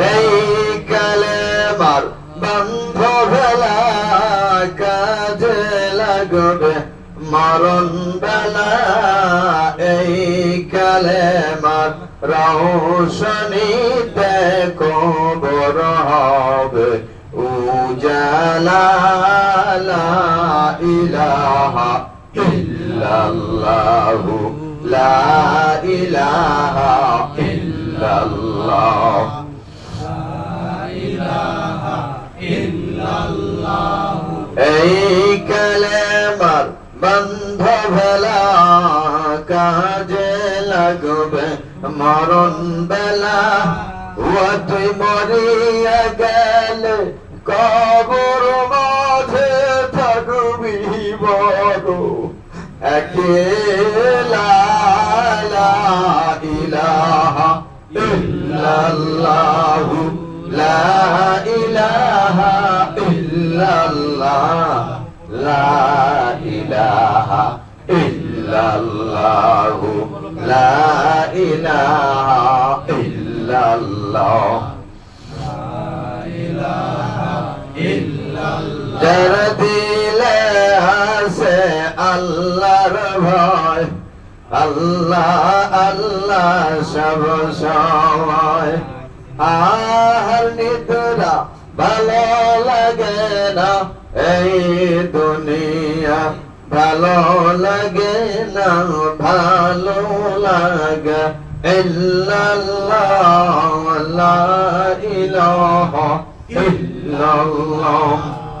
এই কালেমার বন্ধ ভেলা কাজে লাগবে মরণ বেলা এই কালেমার রৌশনীতে কবর হবে উজালা লা ইলাহা ইল্লাল্লাহু লা ইলাহা ইল্লাল্লাহ এই কালেমার বন্ধ ভেলা কাজে লাগবে মরণ বেলা ও তুই মরিয়া গেলে কবর মাঝে থাকবি বড় একলা লা ইলাহা ইল্লাল্লাহু লা ইলাহা ইল্লাল্লাহ লা ইলাহা ইল্লাল্লাহু লা ইলাহা ইল্লাল্লাহ যার দিলে আছে আল্লাহর ভয় আল্লাহ আল্লাহ সব সময় আর নিদ্রা ভালো লাগে না এই দুনিয়া ভালো লাগে না ভালো লাগে ইল্লাল্লাহ লা ইলাহা ইল্লাল্লাহ